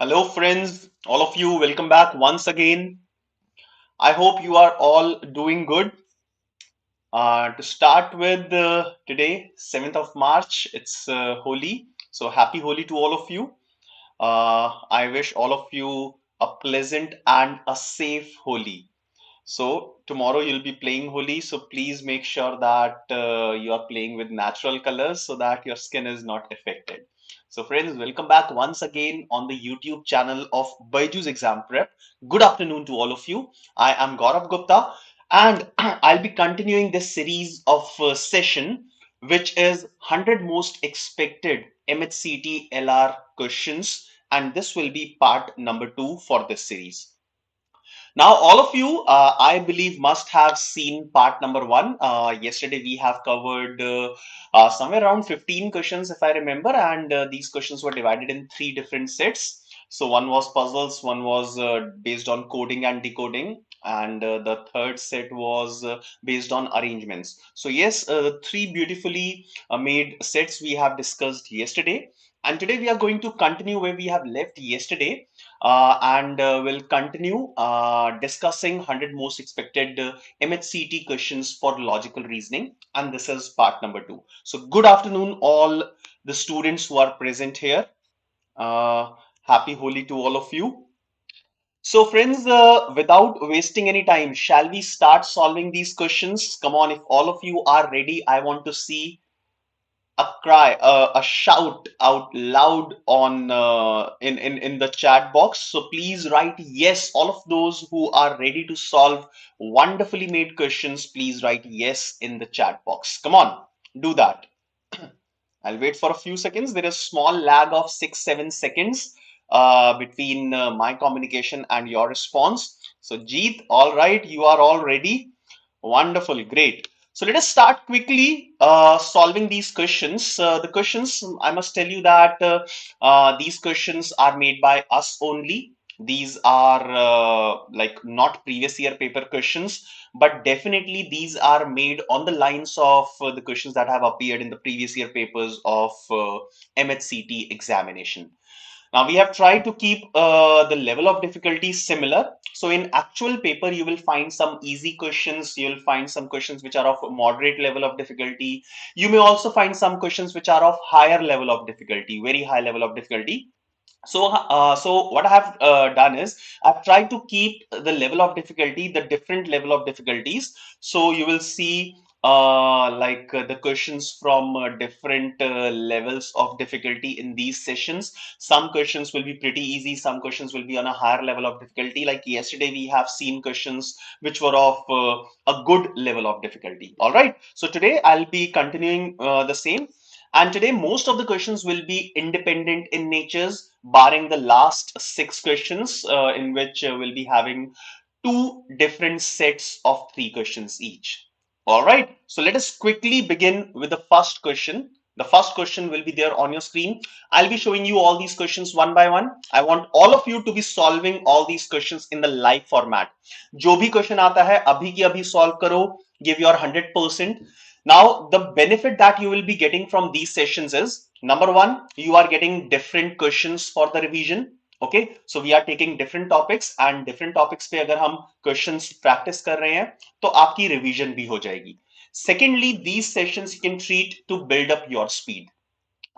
Hello, friends, all of you, welcome back once again. I hope you are all doing good. To start with today, 7th of March, it's Holi. So, happy Holi to all of you. I wish all of you a pleasant and a safe Holi. So tomorrow you'll be playing Holi, so please make sure that you are playing with natural colors so that your skin is not affected. So friends, welcome back once again on the YouTube channel of BYJU'S Exam Prep. Good afternoon to all of you. I am Gourav Gupta and I'll be continuing this series of session which is 100 most expected MAHCET LR questions, and this will be part number 2 for this series. Now, all of you, I believe, must have seen part number 1. Yesterday, we have covered somewhere around 15 questions, if I remember, and these questions were divided in 3 different sets. So, one was puzzles, one was based on coding and decoding, and the third set was based on arrangements. So, yes, 3 beautifully made sets we have discussed yesterday. And today we are going to continue where we have left yesterday, and we'll continue discussing 100 most expected MHCT questions for logical reasoning. And this is part number 2. So, good afternoon, all the students who are present here. Happy Holi to all of you. So, friends, without wasting any time, shall we start solving these questions? Come on, if all of you are ready, I want to see a cry, a shout out loud on in the chat box. So please write yes. All of those who are ready to solve wonderfully made questions, please write yes in the chat box. Come on, do that. I'll wait for a few seconds. There is small lag of 6-7 seconds between my communication and your response. So Jeet, all right, you are all ready. Wonderful, great. So let us start quickly solving these questions. The questions, I must tell you that these questions are made by us only. These are like not previous year paper questions, but definitely these are made on the lines of the questions that have appeared in the previous year papers of MHCT examination. Now we have tried to keep the level of difficulty similar. So in actual paper, you will find some easy questions. You will find some questions which are of moderate level of difficulty. You may also find some questions which are of higher level of difficulty, very high level of difficulty. So what I have done is I've tried to keep the level of difficulty, the different level of difficulties. So you will see the questions from different levels of difficulty in these sessions. Some questions will be pretty easy. Some questions will be on a higher level of difficulty. Like yesterday, we have seen questions which were of a good level of difficulty. All right. So today I'll be continuing the same. And today, most of the questions will be independent in natures, barring the last 6 questions, in which we'll be having 2 different sets of 3 questions each. All right. So let us quickly begin with the first question. The first question will be there on your screen. I'll be showing you all these questions one by one. I want all of you to be solving all these questions in the live format. जो भी question आता है अभी की अभी solve करो. Give your 100%. Now, the benefit that you will be getting from these sessions is number one, you are getting different questions for the revision. Okay, so we are taking different topics and different topics पे अगर हम questions practice कर रहे हैं तो आपकी revision भी हो जाएगी. Secondly, these sessions you can treat to build up your speed.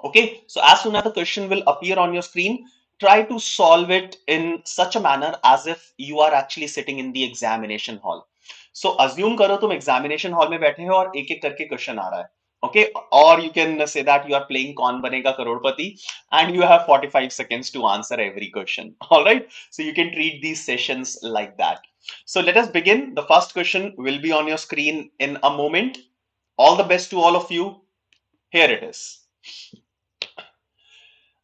Okay, so as soon as the question will appear on your screen, try to solve it in such a manner as if you are actually sitting in the examination hall. So assume करो तुम examination hall में बैठे हो और एक एक करके question आ रहा है. Okay, or you can say that you are playing कौन बनेगा करोड़पति and you have 45 seconds to answer every question. All right, so you can treat these sessions like that. So let us begin. The first question will be on your screen in a moment. All the best to all of you. Here it is.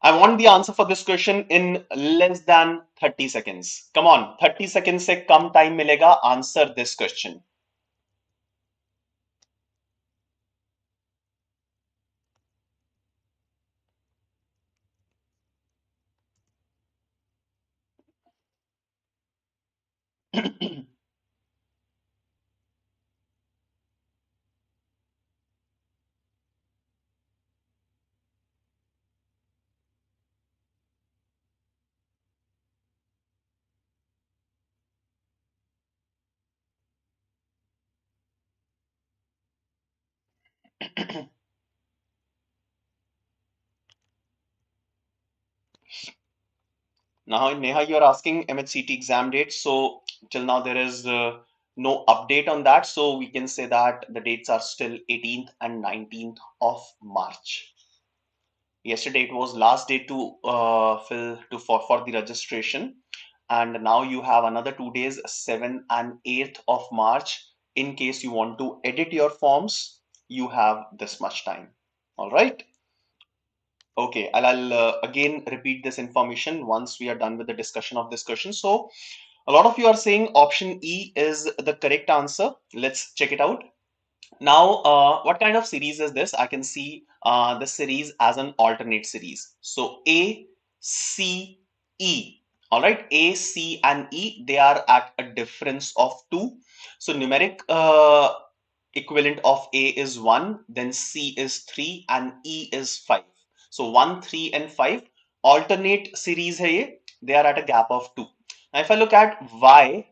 I want the answer for this question in less than 30 seconds. Come on, 30 seconds से कम time मिलेगा. Answer this question. Now, Neha, you're asking MHCT exam date. So till now there is no update on that. So we can say that the dates are still 18th and 19th of March. Yesterday it was last day to fill to for the registration, and now you have another 2 days, 7th and 8th of March. In case you want to edit your forms, you have this much time. All right. Okay, I'll again repeat this information once we are done with the discussion of this question. So a lot of you are saying option E is the correct answer. Let's check it out. Now, what kind of series is this? I can see the series as an alternate series. So A, C, E. All right, A, C, and E, they are at a difference of 2. So numeric equivalent of A is 1, then C is 3, and E is 5. So 1, 3, and 5 alternate series hai ye. They are at a gap of 2. Now, if I look at Y,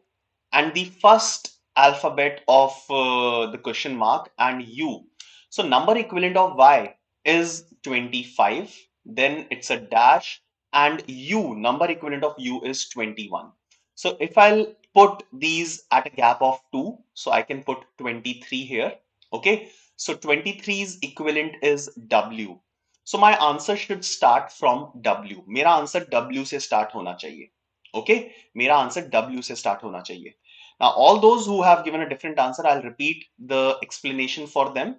and the first alphabet of the question mark and U. So number equivalent of Y is 25. Then it's a dash, and U, number equivalent of U is 21. So if I'll put these at a gap of 2, so I can put 23 here. Okay. So 23's equivalent is W. So my answer should start from W. मेरा answer W से start होना चाहिए. Okay. मेरा answer W से start होना चाहिए. Now, all those who have given a different answer, I'll repeat the explanation for them.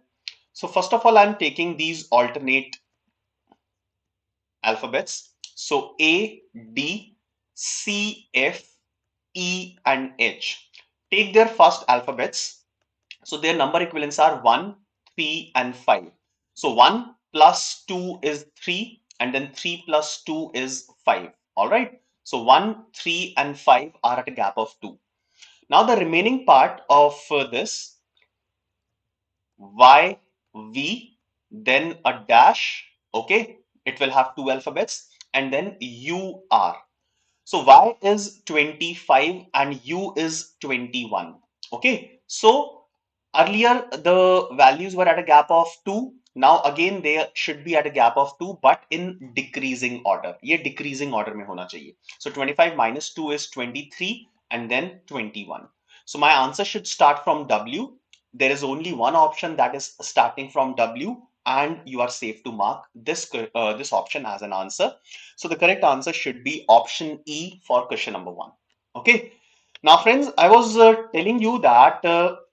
So, first of all, I'm taking these alternate alphabets. So, A, D, C, F, E, and H. Take their first alphabets. So, their number equivalents are 1, 3, and 5. So, 1 plus 2 is 3, and then 3 plus 2 is 5. All right. So, 1, 3, and 5 are at a gap of 2. Now the remaining part of this Y, V, then a dash, okay, it will have two alphabets, and then U, R. So Y is 25 and U is 21. Okay, so earlier the values were at a gap of 2. Now again they should be at a gap of 2, but in decreasing order. ये decreasing order में होना चाहिए. So 25 minus 2 is 23 and then 21. So my answer should start from W. There is only one option that is starting from W, and you are safe to mark this option as an answer. So the correct answer should be option E for question number 1. Okay. Now, friends, I was telling you that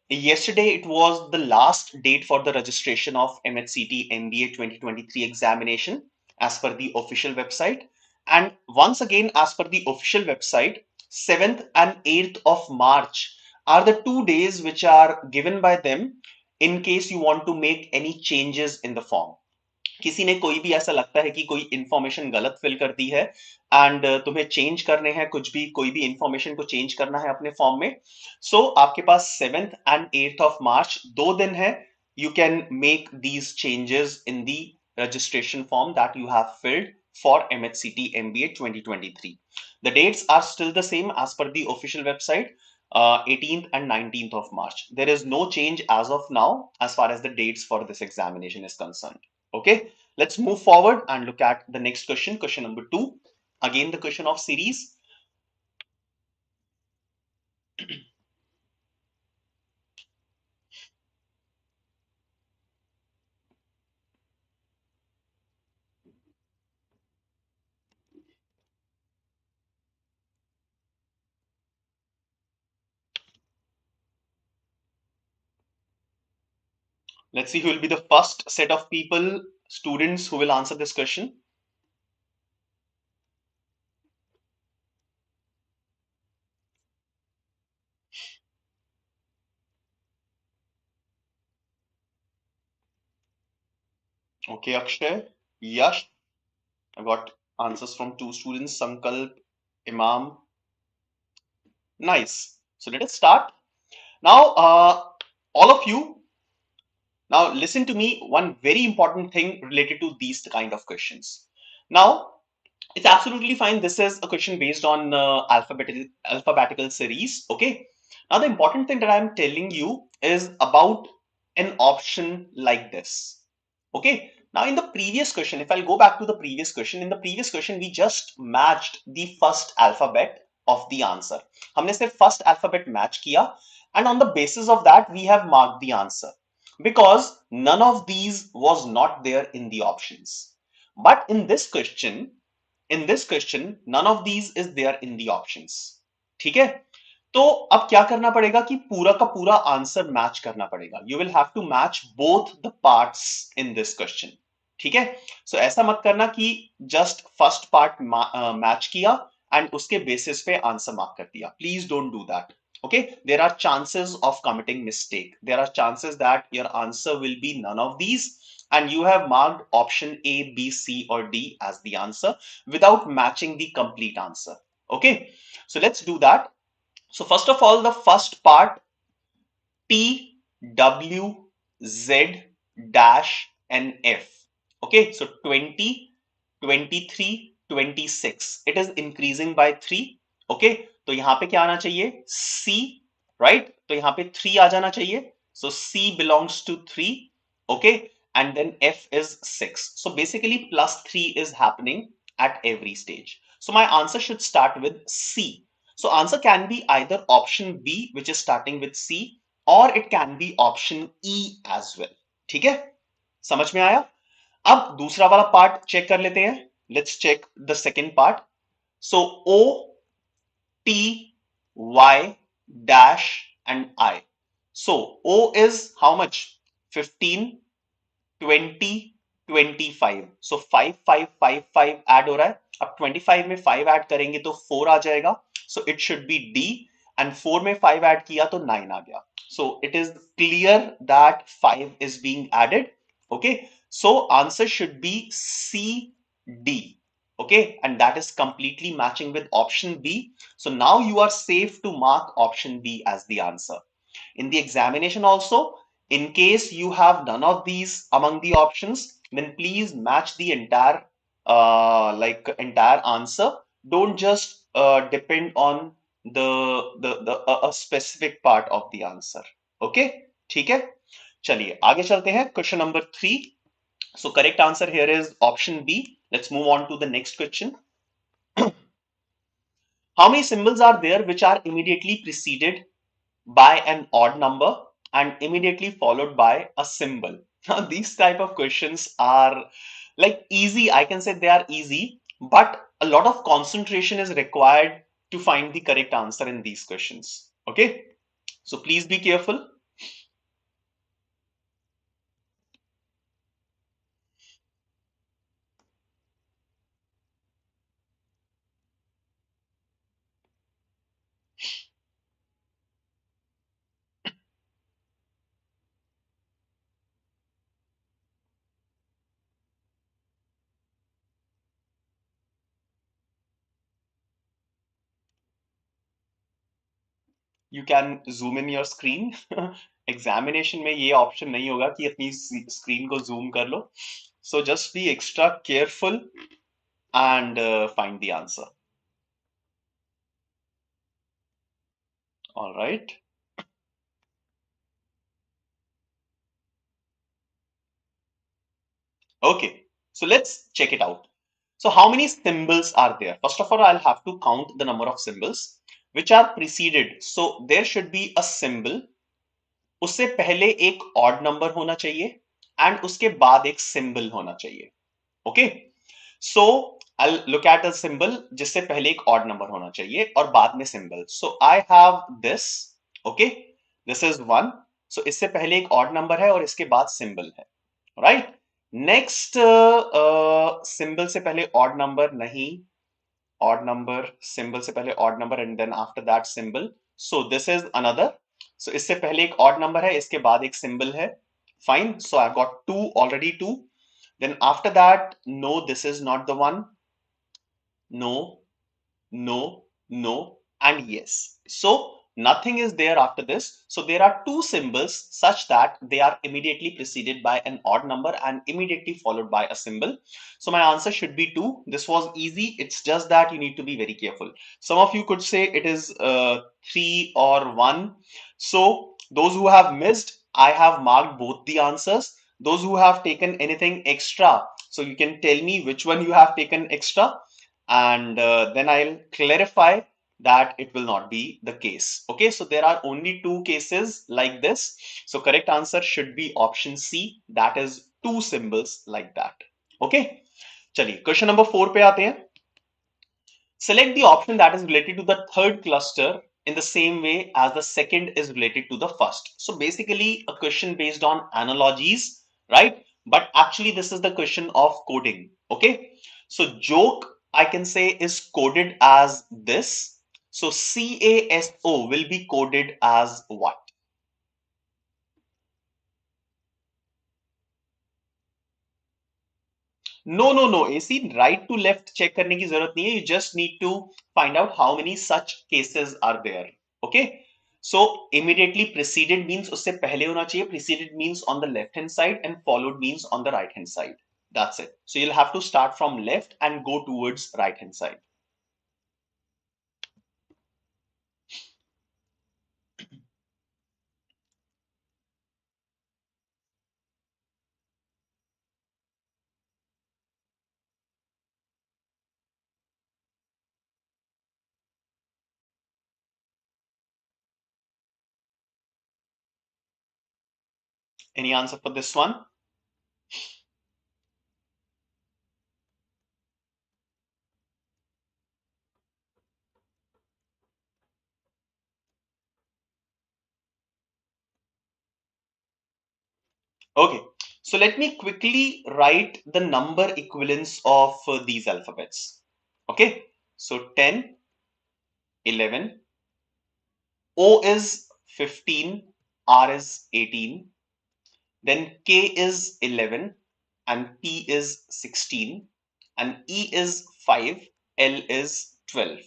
yesterday it was the last date for the registration of MHCT MBA 2023 examination as per the official website. And once again, as per the official website, 7th and 8th of March are the 2 days which are given by them in case you want to make any changes in the form. किसी ने कोई भी ऐसा लगता है कि कोई information गलत फिल कर दी है एंड तुम्हें चेंज करने हैं कुछ भी कोई भी इंफॉर्मेशन को चेंज करना है अपने फॉर्म में सो आपके पास 7th and 8th of March 2 दिन है you can make these changes in the registration form that you have filled for MHCT MBA 2023. The dates are still the same as per the official website, 18th and 19th of March. There is no change as of now as far as the dates for this examination is concerned. Okay, let's move forward and look at the next question, question number 2. Again, the question of series. Let's see who will be the first set of people, students who will answer this question. Okay, Akshay, Yash. I got answers from 2 students, Sankalp, Imam. Nice. So let us start. Now, all of you, now listen to me. One very important thing related to these kind of questions. Now, it's absolutely fine. This is a question based on alphabetical series. Okay. Now, the important thing that I'm telling you is about an option like this. Okay. Now in the previous question, if I'll go back to the previous question, in the previous question, we just matched the first alphabet of the answer. हमने सिर्फ first alphabet match किया and on the basis of that, we have marked the answer because none of these was not there in the options. But in this question, none of these is there in the options. ठीक है? तो अब क्या करना पड़ेगा कि पूरा का पूरा आंसर मैच करना पड़ेगा. You will have to match both the parts in this question. ठीक है. सो ऐसा मत करना कि जस्ट फर्स्ट पार्ट मैच किया एंड उसके बेसिस पे आंसर मार्क कर दिया. Please don't do that. Okay, there are chances of committing mistake. There are chances that your answer will be none of these and you have marked option A, B, C or D as the answer without matching the complete answer. Okay, so let's do that. So first of all, the first part, T, W, Z dash and F. Okay, so 20, 23, 26. It is increasing by 3. Okay, तो यहाँ पे क्या आना चाहिए? C, right? तो यहाँ पे 3 आ जाना चाहिए. So C belongs to 3. Okay, and then F is 6. So basically plus 3 is happening at every stage. So my answer should start with C. So answer can be either option B, which is starting with C, or it can be option E as well. ठीक है? समझ में आया? अब दूसरा वाला part check कर लेते हैं. Let's check the second part. So O, T, Y, dash and I. So O is how much? 15, 20, 25. So 5, 5, 5, 5 add हो रहा है. अब 25 में 5 ऐड करेंगे तो 4 आ जाएगा. So it should be D and 4 में 5 ऐड किया तो 9 आ गया. So it is clear that 5 is being added. Okay. So answer should be C, D. Okay. And that is completely matching with option B. So now you are safe to mark option B as the answer. In the examination also, in case you have none of these among the options, then please match the entire entire answer. Don't just depend on a specific part of the answer. Okay, ठीक है. चलिए आगे चलते हैं. Question number 3. So correct answer here is option B. Let's move on to the next question. How many symbols are there which are immediately preceded by an odd number and immediately followed by a symbol? Now these type of questions are like easy. I can say they are easy, but a lot of concentration is required to find the correct answer in these questions. Okay, so please be careful. You can zoom in your screen. Examination में ये option नहीं होगा कि अपनी screen को zoom कर लो. So just be extra careful and find the answer. All right. Okay, so let's check it out. So how many symbols are there? First of all, I'll have to count the number of symbols which are preceded. So there should be a symbol. उससे पहले एक odd number होना चाहिए and उसके बाद एक symbol होना चाहिए. Okay, so I'll look at a symbol जिससे पहले एक odd number होना चाहिए और बाद में symbol. So I have this. Okay, this is 1. So इससे पहले एक odd number है और इसके बाद symbol है. Right? Next symbol से पहले odd number नहीं, odd number, symbol से पहले odd number and then after that symbol. So this is another. So इससे पहले एक odd number है, इसके बाद एक symbol है. Fine. So I've got 2, already 2. Then after that, no, this is not the one. No, no, no, and yes. So nothing is there after this. So there are 2 symbols such that they are immediately preceded by an odd number and immediately followed by a symbol. So my answer should be 2. This was easy. It's just that you need to be very careful. Some of you could say it is 3 or 1. So those who have missed, I have marked both the answers. Those who have taken anything extra, so you can tell me which one you have taken extra, and then I'll clarify that it will not be the case. Okay, so there are only two cases like this. So correct answer should be option C, that is two symbols like that. Okay, चलिए question number 4 पे आते हैं. Select the option that is related to the third cluster in the same way as the second is related to the first. So basically a question based on analogies, right? But actually this is the question of coding. Okay. So joke, I can say, is coded as this. So CASO will be coded as what? No. AC right to left check करने की जरूरत नहीं है. You just need to find out how many such cases are there. Okay. So immediately preceded means उससे पहले होना चाहिए. Preceded means on the left hand side and followed means on the right hand side. That's it. So you'll have to start from left and go towards right hand side. Any answer for this one? Okay. So let me quickly write the number equivalents of these alphabets. Okay. So 10, 11, O is 15, R is 18, then K is 11, and P is 16, and E is 5, L is 12.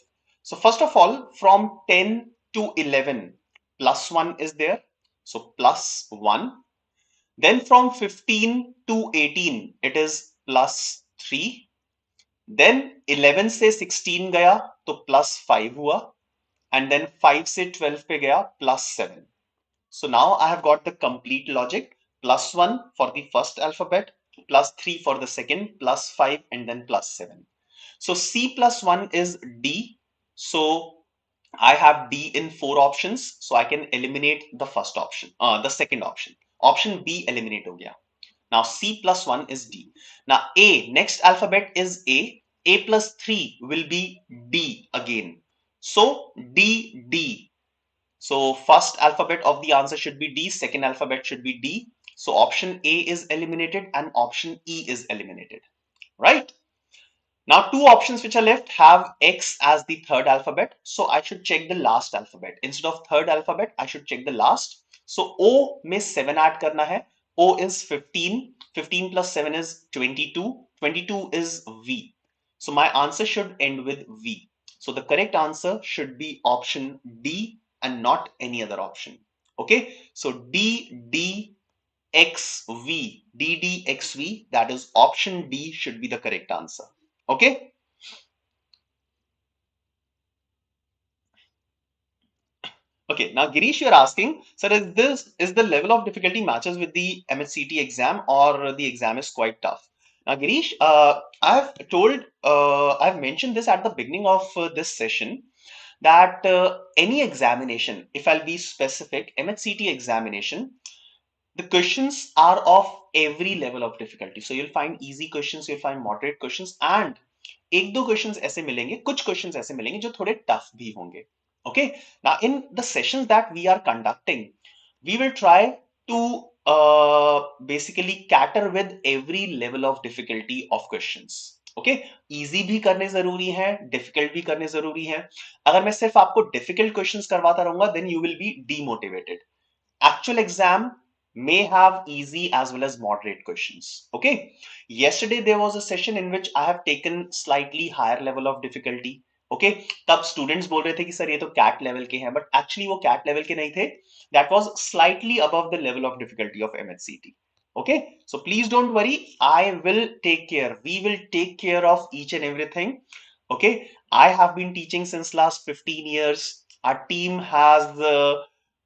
So first of all, from 10 to 11, plus 1 is there. So plus 1. Then from 15 to 18, it is plus 3. Then 11 से 16 गया तो plus 5 हुआ. And then 5 से 12 पे गया plus 7. So now I have got the complete logic. Plus 1 for the first alphabet, plus 3 for the second, plus 5, and then plus 7. So C plus 1 is D. So I have D in 4 options. So I can eliminate the first option, the second option. Option B eliminate ho gaya. Now C plus 1 is D. Now A, next alphabet is A. A plus 3 will be D again. So D. So first alphabet of the answer should be D, second alphabet should be D. So option A is eliminated and option E is eliminated, right? Now two options which are left have X as the third alphabet. So I should check the last alphabet. Instead of third alphabet, I should check the last. So O में 7 add करना है. O is 15. 15 plus 7 is 22. 22 is V. So my answer should end with V. So the correct answer should be option D and not any other option. Okay. So DDXV, that is option D should be the correct answer. Okay. Okay. Now, Girish, you're asking, sir, is the level of difficulty matches with the MAHCET exam or the exam is quite tough? Now, Girish, I've mentioned this at the beginning of this session that any examination, if I'll be specific, MAHCET examination, the questions are of every level of difficulty. So you'll find easy questions, you'll find moderate questions, and एक दो questions ऐसे मिलेंगे, कुछ questions ऐसे मिलेंगे जो थोड़े tough भी होंगे. Okay, now in the sessions that we are conducting, we will try to basically cater with every level of difficulty of questions. Okay, easy भी करने जरूरी है, difficult भी करने जरूरी है. अगर मैं सिर्फ आपको difficult questions करवाता रहूंगा, then you will be demotivated. Actual exam may have easy as well as moderate questions. Okay. Yesterday there was a session in which I have taken slightly higher level of difficulty. Okay. तब students बोल रहे थे कि sir ये तो CAT level के हैं, but actually वो CAT level के नहीं थे. That was slightly above the level of difficulty of MAHCET. Okay. So please don't worry. I will take care. We will take care of each and everything. Okay. I have been teaching since last 15 years. Our team has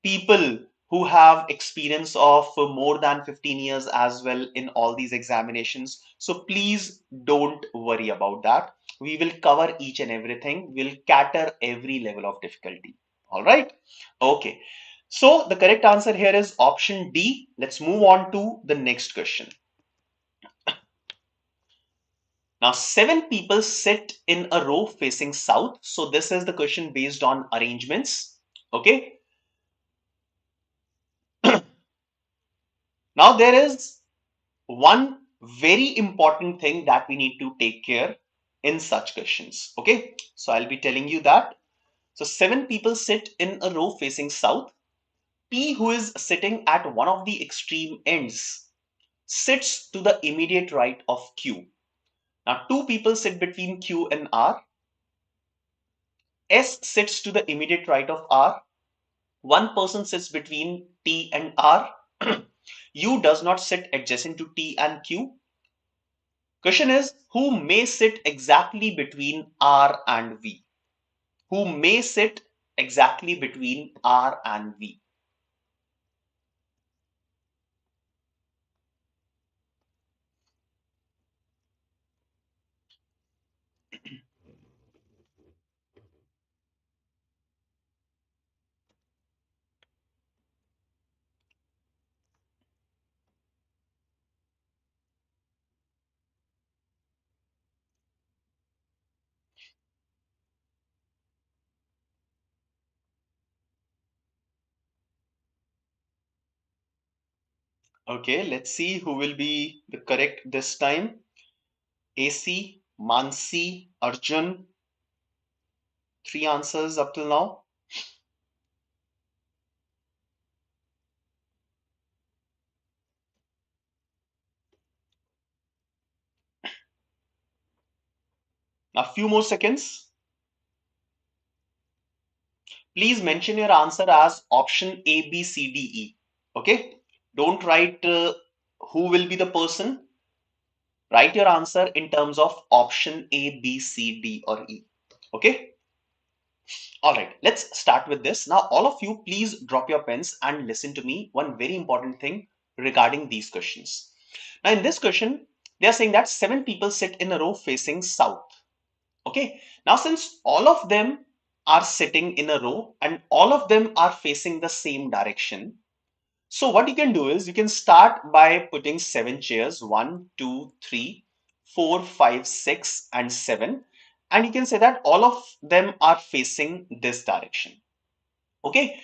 people who have experience of more than 15 years as well in all these examinations. So please don't worry about that. We will cover each and everything. We'll cater every level of difficulty. All right. Okay. So the correct answer here is option D. Let's move on to the next question. Now, 7 people sit in a row facing south. So this is the question based on arrangements. Okay. Now there is one very important thing that we need to take care in such questions. Okay. So I'll be telling you that. So 7 people sit in a row facing south. P, who is sitting at one of the extreme ends, sits to the immediate right of Q. Now 2 people sit between Q and R. S sits to the immediate right of R. One person sits between T and R. U does not sit adjacent to T and Q. Question is, who may sit exactly between R and V? Who may sit exactly between R and V? Okay, let's see who will be the correct this time. AC, Mansi, Arjun. 3 answers up till now. A few more seconds. Please mention your answer as option A, B, C, D, E. Okay. Don't write who will be the person. Write your answer in terms of option A, B, C, D, or E. Okay. All right. Let's start with this. Now, all of you, please drop your pens and listen to me. One very important thing regarding these questions. Now, in this question, they are saying that 7 people sit in a row facing south. Okay. Now, since all of them are sitting in a row and all of them are facing the same direction, so what you can do is you can start by putting 7 chairs, 1, 2, 3, 4, 5, 6, and 7. And you can say that all of them are facing this direction. Okay.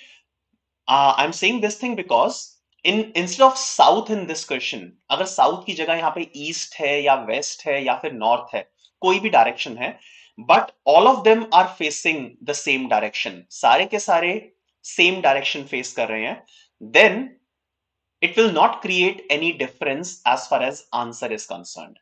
I'm saying this thing because instead of south in this question, अगर south की जगह यहाँ पे east है या west है या फिर north है, कोई भी direction है, but all of them are facing the same direction, सारे के सारे same direction face कर रहे हैं, then it will not create any difference as far as answer is concerned.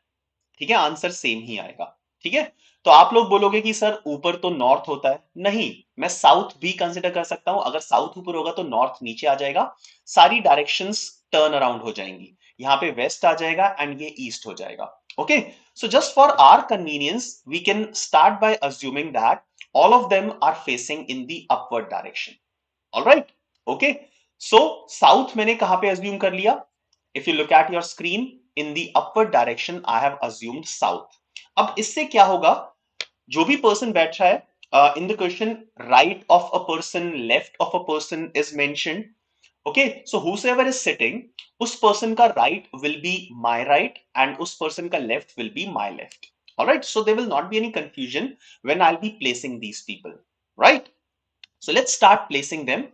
ठीक है, आंसर सेम ही आएगा. ठीक है. तो आप लोग बोलोगे कि सर ऊपर तो नॉर्थ होता है. नहीं, मैं साउथ भी कंसिडर कर सकता हूं. अगर साउथ ऊपर होगा तो नॉर्थ नीचे आ जाएगा. सारी डायरेक्शंस टर्न अराउंड हो जाएंगी. यहाँ पे वेस्ट आ जाएगा एंड ये ईस्ट हो जाएगा. Okay. So just for our convenience we can start by assuming that all of them are facing in the upward direction. Alright. Okay. So south मैंने कहां पे अज्यूम कर लिया? If you look at your screen, in the upward direction, I have assumed south. अब इससे क्या होगा? जो भी person बैठ रहा है, in the question, right of a person, left of a person is mentioned. Okay, so whosoever is sitting, उस person का right will be my right and उस person का left will be my left. All right, so there will not be any confusion when I'll be placing these people. Right? So let's start placing them.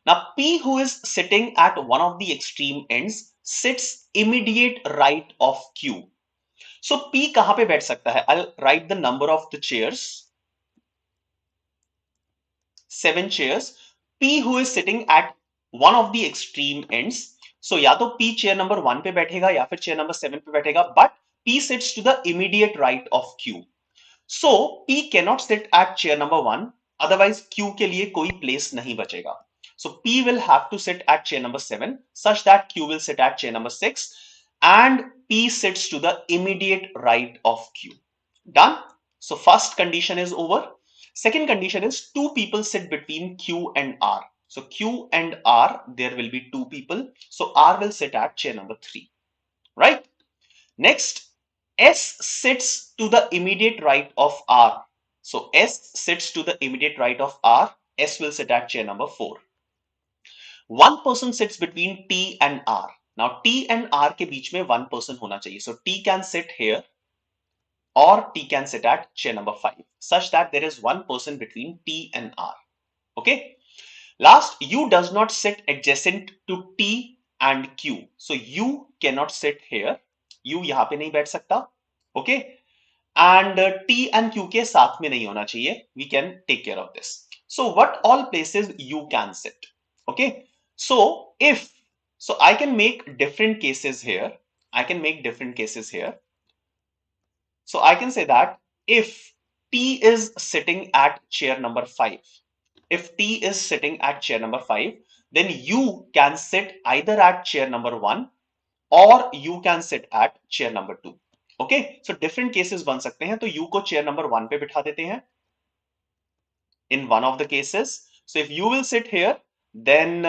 Now, P, who is sitting at one of the extreme ends, sits immediate right of Q. So P कहां पे बैठ सकता है? I'll write the number of the chairs. 7 chairs. P, who is sitting at one of the extreme ends. So या तो P chair number 1 पे बैठेगा या फिर chair number 7 पे बैठेगा. But P sits to the immediate right of Q. So P cannot sit at chair number 1. Otherwise Q के लिए कोई place नहीं बचेगा. So P will have to sit at chair number 7 such that Q will sit at chair number 6 and P sits to the immediate right of Q. Done? So first condition is over. Second condition is 2 people sit between Q and R. So Q and R, there will be 2 people. So R will sit at chair number 3, right? Next, S sits to the immediate right of R. So S sits to the immediate right of R. S will sit at chair number 4. One person sits between T and R. Now T and R के बीच में one person होना चाहिए. So T can sit here or T can sit at chair number 5, such that there is one person between T and R. Okay. Last, U does not sit adjacent to T and Q. So U cannot sit here. U यहाँ पे नहीं बैठ सकता. Okay. And T and Q के साथ में नहीं होना चाहिए. We can take care of this. So what all places U can sit? Okay. So I can make different cases here. I can make different cases here. So I can say that if T is sitting at chair number 5, if T is sitting at chair number 5, then U can sit either at chair number 1 or you can sit at chair number 2. Okay, so different cases बन सकते हैं. तो U को chair number 1 पे बिठा देते हैं in one of the cases. So if U will sit here, then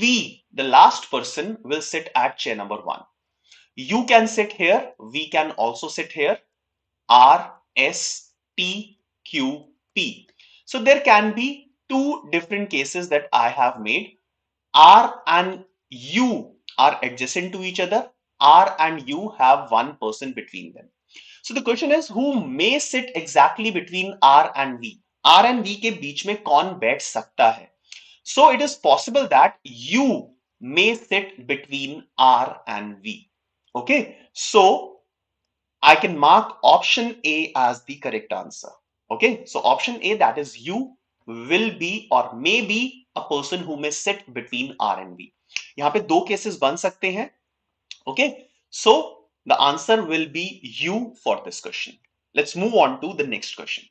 V, the last person, will sit at chair number 1. U can sit here, V can also sit here. R, S, T, Q, P. So there can be 2 different cases that I have made. R and U are adjacent to each other. R and U have one person between them. So the question is, who may sit exactly between R and V? R and V के बीच में कौन बैठ सकता है? So it is possible that U may sit between R and V. Okay, so I can mark option A as the correct answer. Okay, so option A, that is U, will be or may be a person who may sit between R and V. यहाँ पे 2 cases बन सकते हैं. Okay, so the answer will be U for this question. Let's move on to the next question.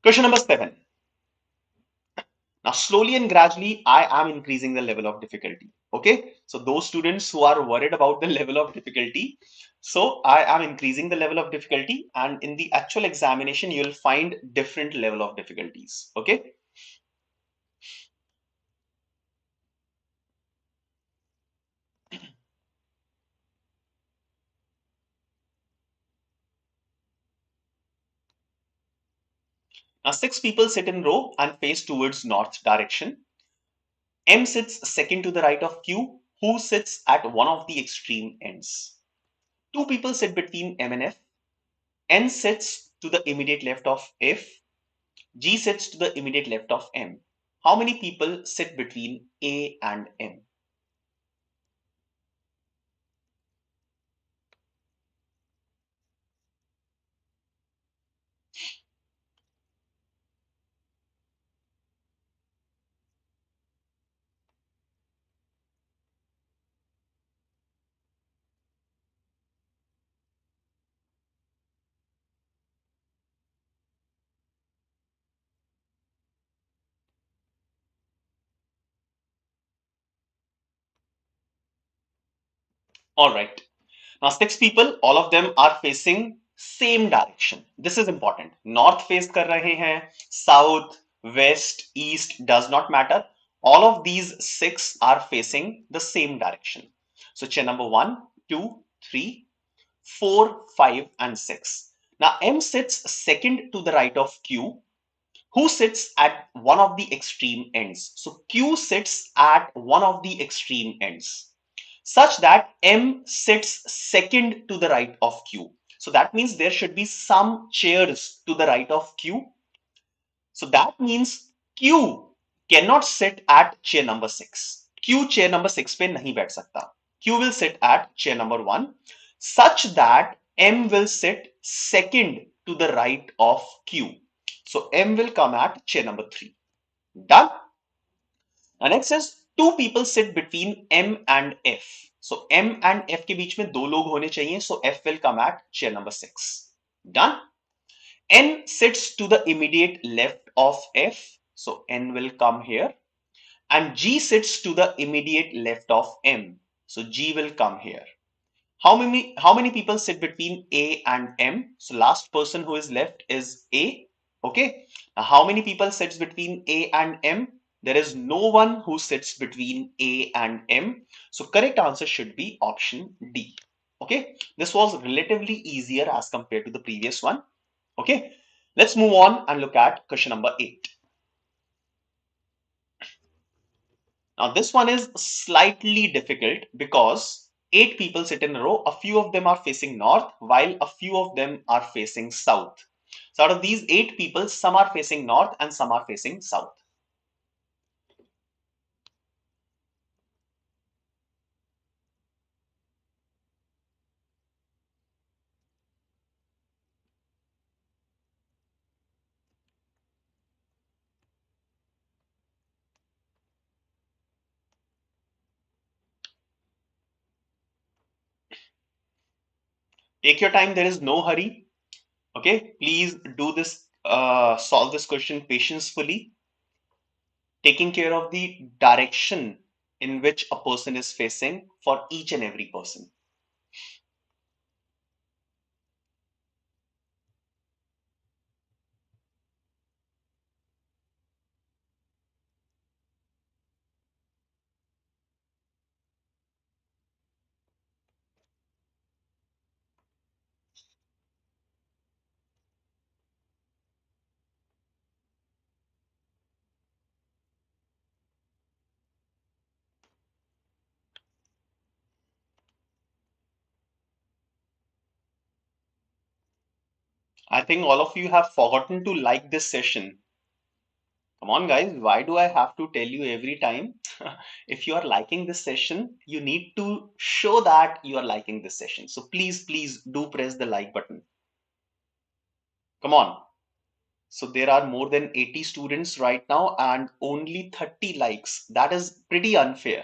Question number 7. Now, slowly and gradually, I am increasing the level of difficulty. Okay, so those students who are worried about the level of difficulty, so I am increasing the level of difficulty, and in the actual examination, you'll find different level of difficulties. Okay. Now, 6 people sit in row and face towards north direction. M sits second to the right of Q, who sits at one of the extreme ends. 2 people sit between M and F. N sits to the immediate left of F. G sits to the immediate left of M. How many people sit between A and M? All right. Now 6 people, all of them are facing same direction. This is important. North face कर रहे हैं, south, west, east does not matter. All of these 6 are facing the same direction. So chair number 1, 2, 3, 4, 5 and 6. Now M sits second to the right of Q, who sits at one of the extreme ends. So Q sits at one of the extreme ends, such that M sits second to the right of Q. So that means there should be some chairs to the right of Q. So that means Q cannot sit at chair number 6. Q chair number 6 पे नहीं बैठ सकता. Q will sit at chair number 1, such that M will sit second to the right of Q. So M will come at chair number 3. Done? Now next is 2 people sit between M and F. So M and F के बीच में 2 लोग होने चाहिए. So F will come at chair number 6. Done? N sits to the immediate left of F. So N will come here. And G sits to the immediate left of M. So G will come here. How many people sit between A and M? So last person who is left is A. Okay. Now, how many people sits between A and M? There is no one who sits between A and M. So correct answer should be option D. Okay. This was relatively easier as compared to the previous one. Okay. Let's move on and look at question number 8. Now this one is slightly difficult because 8 people sit in a row. A few of them are facing north while a few of them are facing south. So out of these 8 people, some are facing north and some are facing south. Take your time, there is no hurry. Okay, please do this, solve this question patiently, taking care of the direction in which a person is facing for each and every person. I think all of you have forgotten to like this session. Come on, guys, why do I have to tell you every time? If you are liking this session, you need to show that you are liking this session. So please do press the like button. Come on. So there are more than 80 students right now and only 30 likes. That is pretty unfair.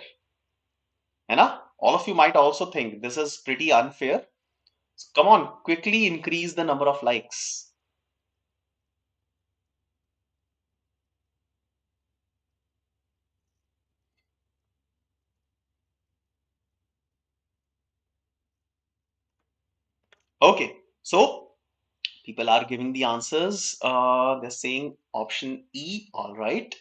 All of you might also think this is pretty unfair. So come on, quickly increase the number of likes. Okay, so people are giving the answers. They're saying option E. All right.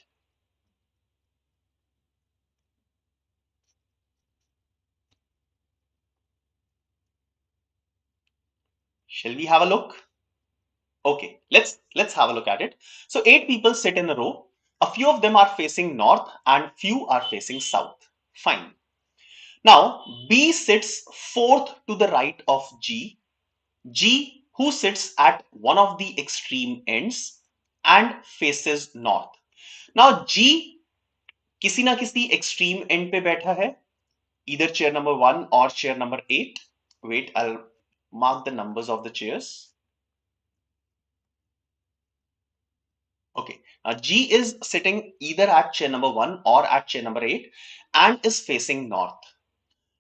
Shall we have a look? Okay, let's have a look at it. So 8 people sit in a row. A few of them are facing north and few are facing south. Fine. Now B sits fourth to the right of G. G, who sits at one of the extreme ends and faces north. Now G किसी ना किसी extreme end पे बैठा है, either chair number 1 or chair number 8. Wait, I'll mark the numbers of the chairs. Okay, now G is sitting either at chair number 1 or at chair number 8 and is facing north,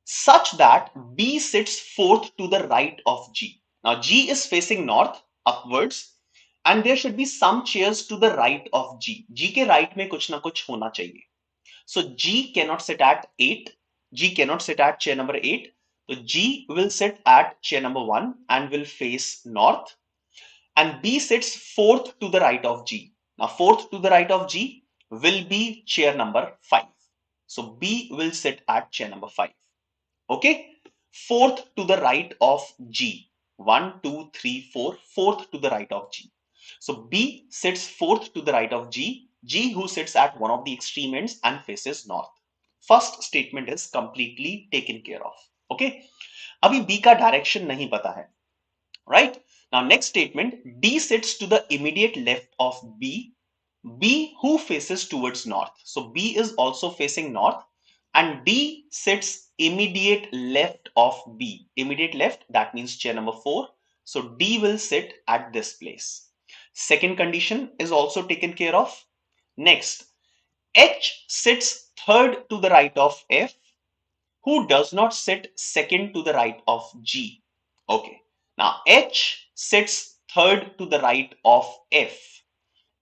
such that B sits fourth to the right of G. Now G is facing north upwards and there should be some chairs to the right of G. G के right में कुछ ना कुछ होना चाहिए. So G cannot sit at 8. G cannot sit at chair number 8. So G will sit at chair number 1 and will face north. And B sits fourth to the right of G. Now fourth to the right of G will be chair number 5. So B will sit at chair number 5. Okay. Fourth to the right of G. 1, 2, 3, 4. Fourth to the right of G. So B sits fourth to the right of G. G who sits at one of the extreme ends and faces north. First statement is completely taken care of. Okay. अभी B का direction नहीं पता है. Right? Now next statement, D sits to the immediate left of B. B who faces towards north. So B is also facing north and D sits immediate left of B. Immediate left, that means chair number 4. So D will sit at this place. Second condition is also taken care of. Next, H sits third to the right of F, who does not sit second to the right of G. Okay. Now H sits third to the right of F.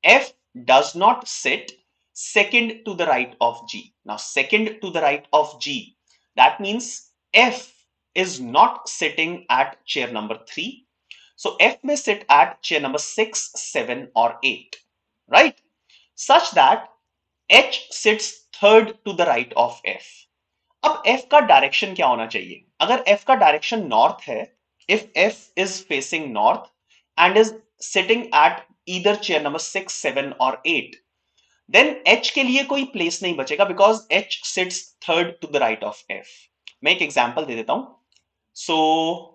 F does not sit second to the right of G. Now second to the right of G, that means F is not sitting at chair number 3. So F may sit at chair number 6, 7 or 8, right? Such that H sits third to the right of F. अब F का direction क्या होना चाहिए? अगर F का direction north है, if F is facing north and is sitting at either chair number 6, 7 or 8, then H के लिए कोई प्लेस नहीं बचेगा because H sits third to the right of F. मैं एक एग्जांपल दे देता हूं. So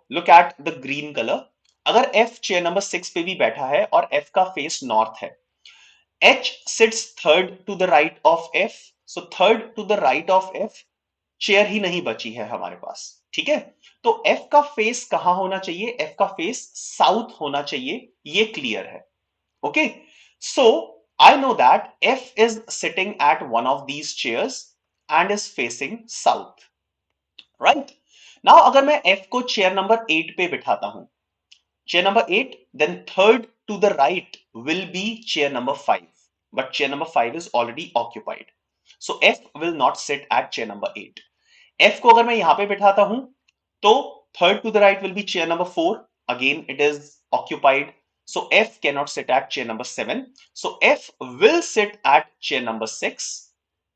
look at the green color. अगर F chair number 6 पे भी बैठा है और F का फेस नॉर्थ है, H sits third to the right of F. So third to the right of F, chair ही नहीं बची है हमारे पास. ठीक है, तो F का फेस कहां होना चाहिए? F का फेस साउथ होना चाहिए. ये क्लियर है. Okay, so I know that F is sitting at one of these chairs and is facing south, right? Now अगर मैं F को चेयर नंबर 8 पे बिठाता हूं, chair number 8, then third to the right will be chair number 5, but chair number 5 is already occupied, so F will not sit at chair number 8. F को अगर मैं यहां पे बिठाता हूं, तो third to the right will be chair number 4, again it is occupied, so F cannot sit at chair number 7, so F will sit at chair number 6.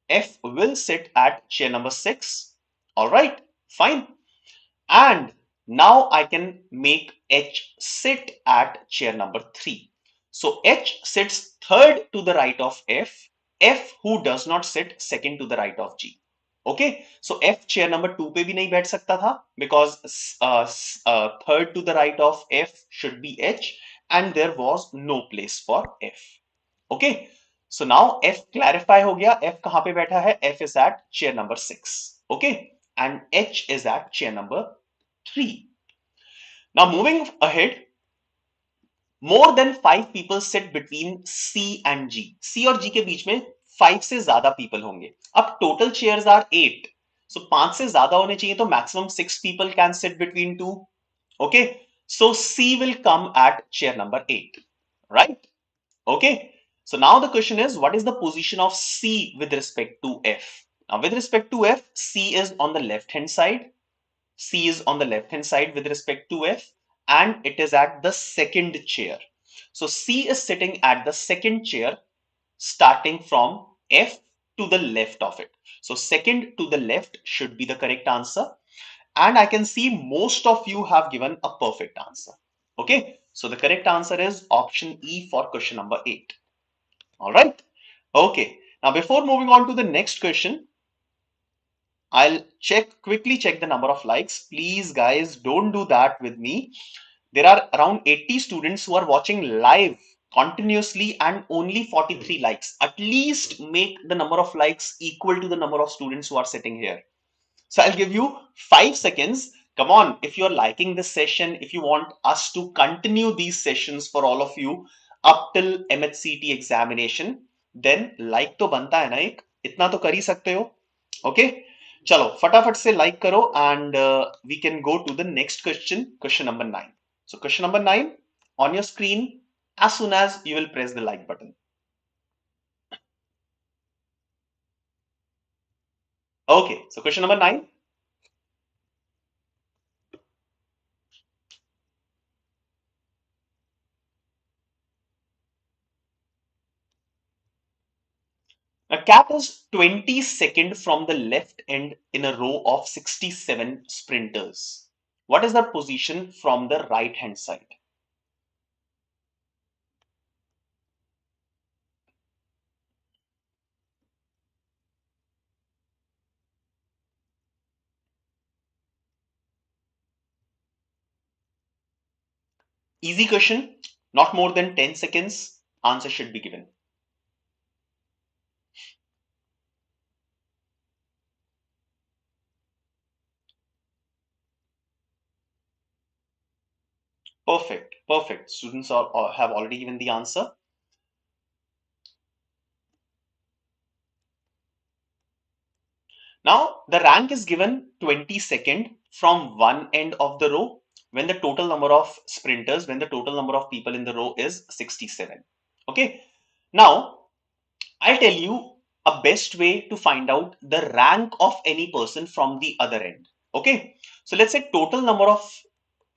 F will sit at chair number 6. All right, fine. And now I can make H sit at chair number 3. So H sits third to the right of F. F who does not sit second to the right of G. Okay, so F chair number 2 पे भी नहीं बैठ सकता था because third to the right of F should be H and there was no place for F. Okay, so now F clarify हो गया. F कहां पे बैठा है? F is at chair number 6. Okay, and H is at chair number 3. Now moving ahead, more than 5 people sit between C and G. C और G के बीच में 5 से ज्यादा people होंगे. अब total chairs are 8. So 5 से ज्यादा होने चाहिए, तो maximum 6 people can sit between 2. Okay, so C will come at chair number 8, right? Okay, so now the question is, what is the position of C with respect to F? Now with respect to F, C is on the left hand side. C is on the left hand side with respect to F, and it is at the second chair. So C is sitting at the second chair starting from F to the left of it. So second to the left should be the correct answer. And I can see most of you have given a perfect answer. Okay, so the correct answer is option E for question number 8. All right. Okay, now before moving on to the next question, I'll quickly check the number of likes. Please guys, don't do that with me. There are around 80 students who are watching live continuously and only 43 likes. At least make the number of likes equal to the number of students who are sitting here. So I'll give you 5 seconds. Come on, if you're liking this session, if you want us to continue these sessions for all of you up till MAHCET examination, then like तो बनता है ना, एक इतना तो कर ही सकते हो. Okay, चलो फटाफट से like करो and we can go to the next question, question number 9. So question number 9 on your screen as soon as you will press the like button. Okay, so question number 9. A cat is 22nd from the left end in a row of 67 sprinters. What is their position from the right hand side? Easy question, not more than 10 seconds. Answer should be given. Perfect, perfect. Students have already given the answer. Now the rank is given 22nd from one end of the row when the total number of sprinters, when the total number of people in the row is 67. Okay. Now I'll tell you a best way to find out the rank of any person from the other end. Okay. So let's say total number of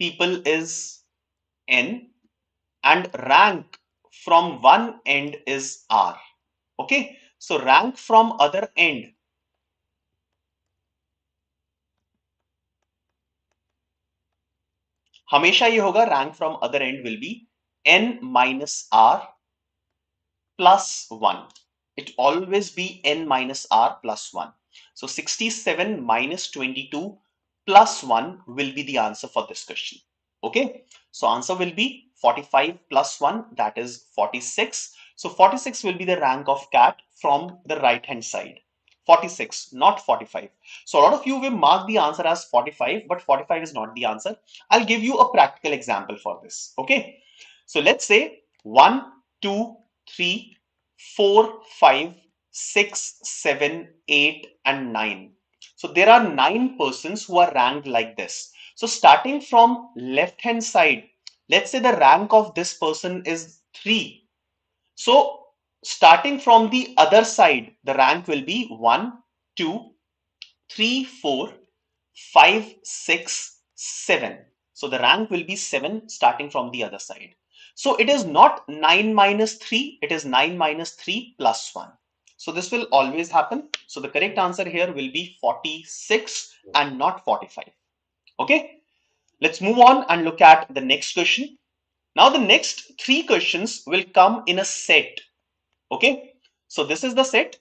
people is N and rank from one end is R. Okay, so rank from other end, हमेशा ये होगा rank from other end will be N minus R plus 1. It always be n minus r plus 1. So 67 minus 22 plus 1 will be the answer for this question. Okay, so answer will be 45 plus 1, that is 46. So 46 will be the rank of cat from the right hand side. 46, not 45. So a lot of you will mark the answer as 45, but 45 is not the answer. I'll give you a practical example for this. Okay, so let's say 1, 2, 3, 4, 5, 6, 7, 8, and 9. So there are 9 persons who are ranked like this. So starting from left hand side, let's say the rank of this person is 3. So starting from the other side, the rank will be 1, 2, 3, 4, 5, 6, 7. So the rank will be 7 starting from the other side. So it is not 9 minus 3, it is 9 minus 3 plus 1. So this will always happen. So the correct answer here will be 46 and not 45. Okay, let's move on and look at the next question. Now the next 3 questions will come in a set. Okay, so this is the set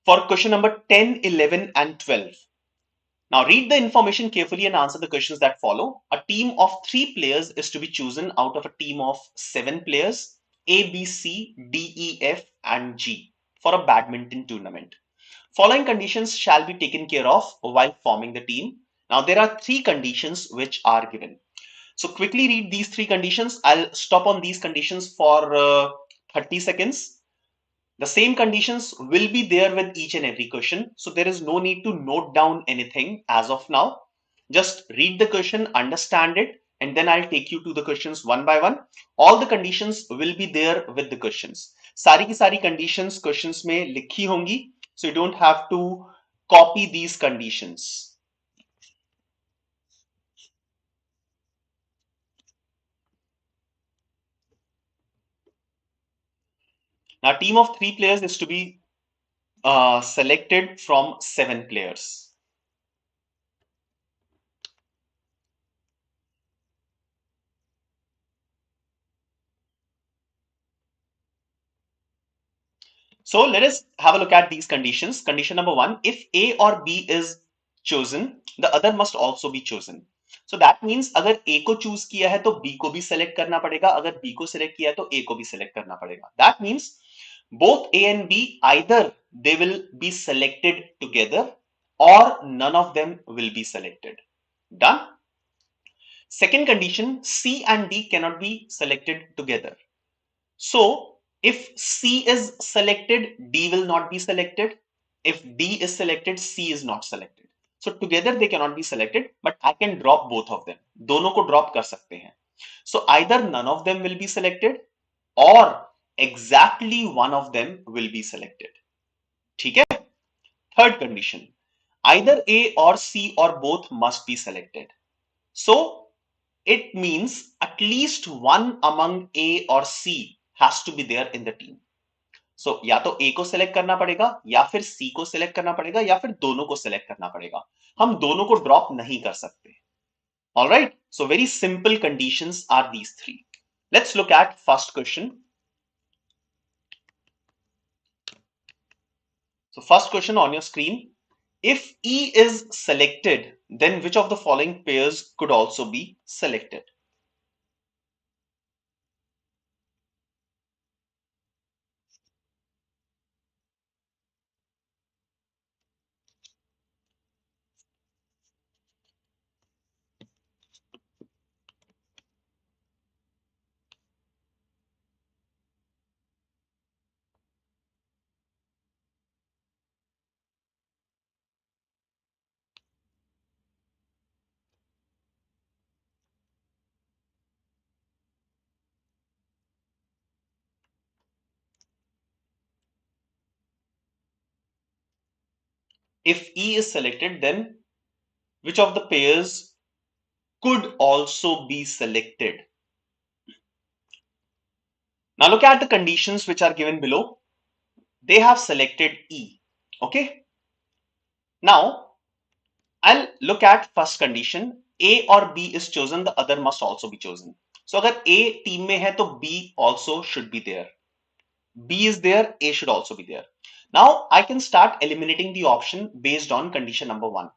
for question number 10, 11, and 12. Now read the information carefully and answer the questions that follow. A team of 3 players is to be chosen out of a team of 7 players, A, B, C, D, E, F, and G, for a badminton tournament. Following conditions shall be taken care of while forming the team. Now there are 3 conditions which are given. So quickly read these 3 conditions. I'll stop on these conditions for 30 seconds. The same conditions will be there with each and every question. So there is no need to note down anything as of now. Just read the question, understand it, and then I'll take you to the questions one by one. All the conditions will be there with the questions. सारी की सारी conditions questions में लिखी होंगी. So you don't have to copy these conditions. Now, a team of 3 players is to be selected from 7 players. So let us have a look at these conditions. Condition number 1, if A or B is chosen, the other must also be chosen. So that means अगर A को choose किया है तो B को भी select करना पड़ेगा, अगर B को select किया है तो A को भी select करना पड़ेगा. That means both A and B, either they will be selected together or none of them will be selected. Done? Second condition, C and D cannot be selected together. So if C is selected, D will not be selected. If D is selected, C is not selected. So together they cannot be selected, but I can drop both of them. दोनों को drop कर सकते हैं. So either none of them will be selected or exactly one of them will be selected. ठीक है? Third condition, either A or C or both must be selected. So it means at least one among A or C has to be there in the team. So या तो A को select करना पड़ेगा या फिर C को select करना पड़ेगा या फिर दोनों को select करना पड़ेगा. हम दोनों को drop नहीं कर सकते. Alright, so very simple conditions are these 3. Let's look at first question. So first question on your screen. If E is selected, then which of the following pairs could also be selected? If E is selected, then which of the pairs could also be selected? Now look at the conditions which are given below. They have selected E. Okay. Now I'll look at first condition. A or B is chosen, the other must also be chosen. So अगर A team में है तो B also should be there. B is there, A should also be there. Now I can start eliminating the option based on condition number 1.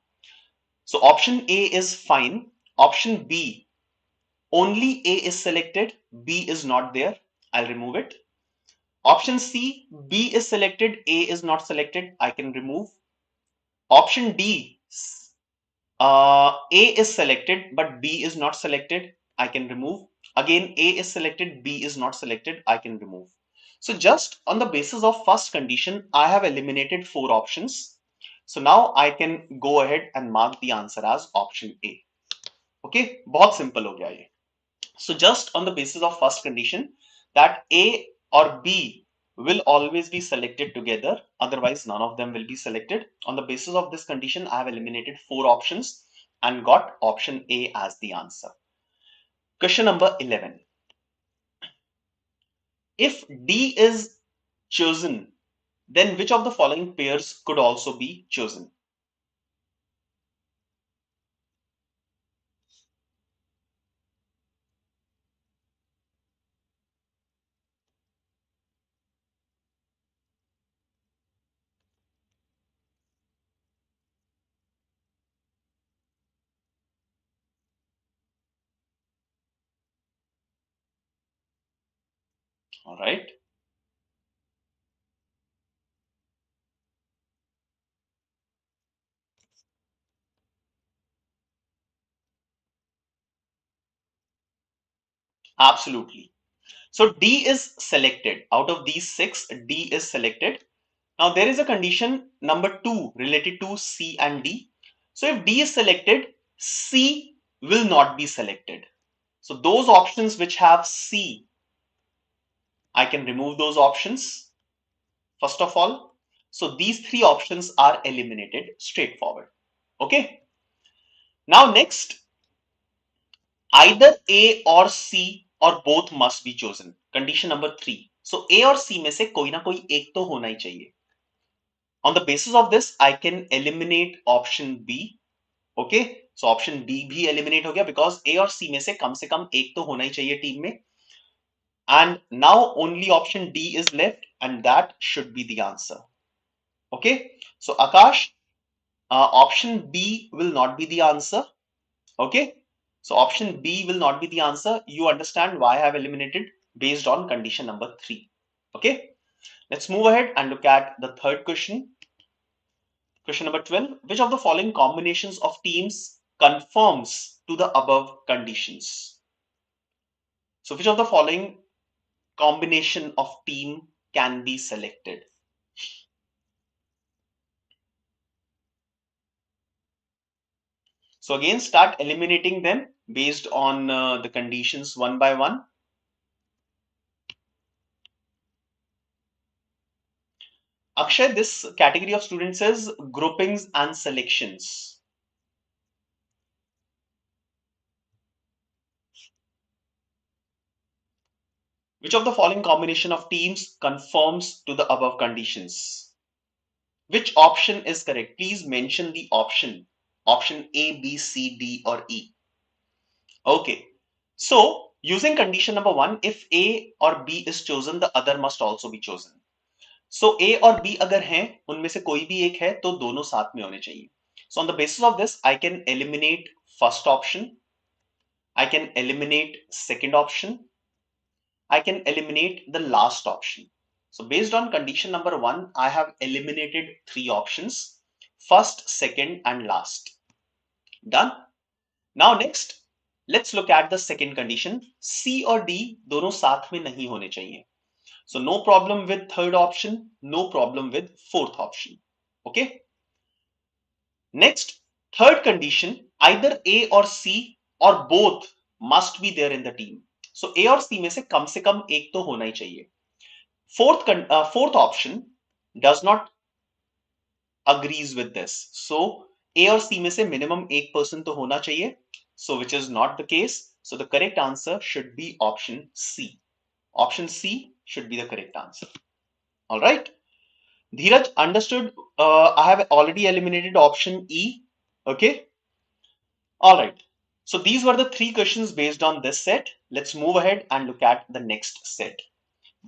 So option A is fine. Option B, only A is selected, B is not there. I'll remove it. Option C, B is selected, A is not selected. I can remove. Option D, A is selected, but B is not selected. I can remove. Again, A is selected, B is not selected. I can remove. So just on the basis of first condition, I have eliminated 4 options. So now I can go ahead and mark the answer as option A. Okay, बहुत simple हो गया ये. So just on the basis of first condition that A or B will always be selected together, otherwise none of them will be selected. On the basis of this condition, I have eliminated 4 options and got option A as the answer. Question number 11. If D is chosen, then which of the following pairs could also be chosen? All right. Absolutely. So D is selected. Out of these 6, D is selected. Now there is a condition number 2 related to C and D. So if D is selected, C will not be selected. So those options which have C, I can remove those options first of all. So these 3 options are eliminated straightforward. Okay. Now next, either A or C or both must be chosen. Condition number 3. So A और C में से कोई ना कोई एक तो होना ही चाहिए. On the basis of this, I can eliminate option B. Okay, so option B भी eliminate हो गया because A और C में से कम एक तो होना ही चाहिए टीम में. And now only option D is left, and that should be the answer. Okay, so Akash, option B will not be the answer. Okay, so option B will not be the answer. You understand why I have eliminated based on condition number 3. Okay, let's move ahead and look at the third question. Question number 12. Which of the following combinations of teams conforms to the above conditions? So which of the following combination of team can be selected? So again, start eliminating them based on the conditions one by one. Akshay, this category of students is groupings and selections. Which of the following combination of teams conforms to the above conditions? Which option is correct? Please mention the option. Option A, B, C, D, or E. Okay. So using condition number 1, if A or B is chosen, the other must also be chosen. So A और B अगर हैं, उनमें से कोई भी एक है तो दोनों साथ में होने चाहिए. So on the basis of this, I can eliminate first option. I can eliminate second option. I can eliminate the last option. So based on condition number 1, I have eliminated 3 options: first, second, and last. Done. Now next, let's look at the second condition. C और D दोनों साथ में नहीं होने चाहिए. So no problem with third option, no problem with fourth option. Okay. Next, third condition, either A or C or both must be there in the team. So A और C में से कम एक तो होना ही चाहिए. Fourth option does not agrees with this. So A और C में से minimum एक person तो होना चाहिए. So which is not the case. So the correct answer should be option C. Option C should be the correct answer. All right. Dheeraj, understood. I have already eliminated option E. Okay. All right. So these were the three questions based on this set. Let's move ahead and look at the next set.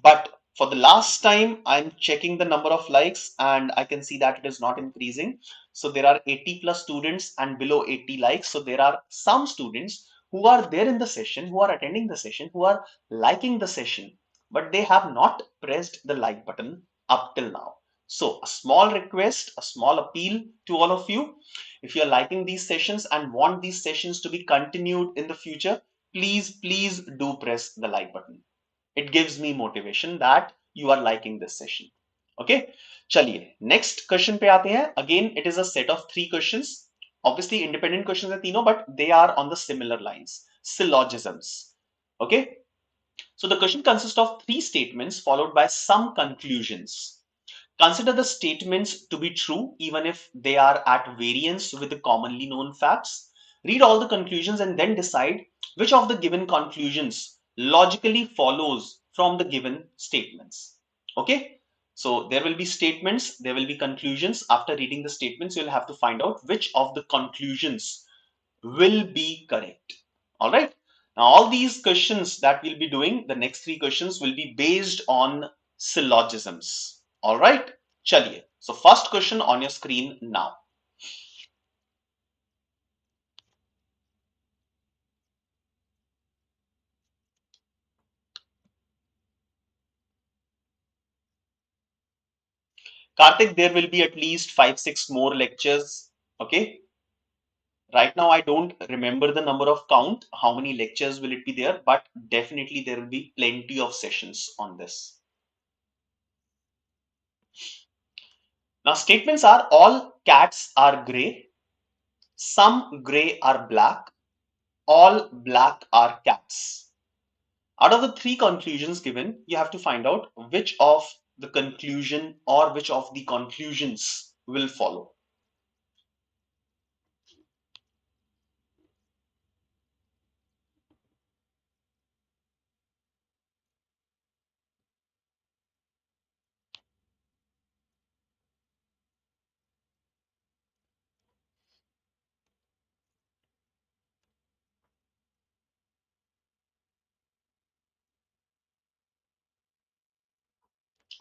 But for the last time, I'm checking the number of likes and I can see that it is not increasing. So there are 80 plus students and below 80 likes. So there are some students who are there in the session, who are attending the session, who are liking the session, but they have not pressed the like button up till now. So a small request, a small appeal to all of you. If you're liking these sessions and want these sessions to be continued in the future, please do press the like button. It gives me motivation that you are liking this session. Okay, चलिए next question पे आते हैं. Again it is a set of three questions. Obviously independent questions है तीनों, but they are on the similar lines. Syllogisms. Okay, so the question consists of three statements followed by some conclusions. Consider the statements to be true even if they are at variance with the commonly known facts. Read all the conclusions and then decide which of the given conclusions logically follows from the given statements. Okay, so there will be statements, there will be conclusions. After reading the statements, you'll have to find out which of the conclusions will be correct. All right. Now, all these questions that we'll be doing, the next three questions will be based on syllogisms. All right. Chaliye. So first question on your screen now. Karthik, there will be at least 5-6 more lectures. Okay. Right now, I don't remember the number of count, how many lectures will it be there, but definitely there will be plenty of sessions on this. Now, statements are all cats are gray, some gray are black, all black are cats. Out of the three conclusions given, you have to find out which of the conclusion or which of the conclusions will follow.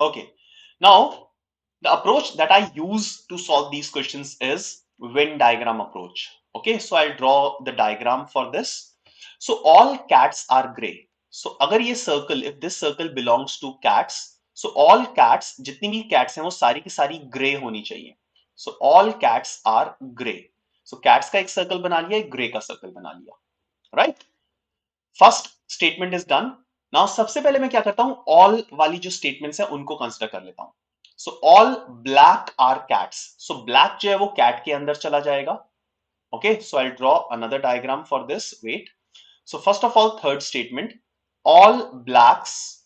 Okay. Now, the approach that I use to solve these questions is Venn diagram approach. Okay, so I'll draw the diagram for this. So all cats are gray. So अगर ये circle, if this circle belongs to cats, so all cats, जितनी भी cats हैं वो सारी की सारी gray होनी चाहिए. So all cats are gray. So cats का एक circle बना लिया, एक gray का circle बना लिया. Right? First statement is done. Now सबसे पहले मैं क्या करता हूं, all वाली जो statements हैं उनको consider कर लेता हूं. So all black are cats. So black जो है वो cat के अंदर चला जाएगा. Okay, so I'll draw another diagram for this. Wait. So first of all, third statement, all blacks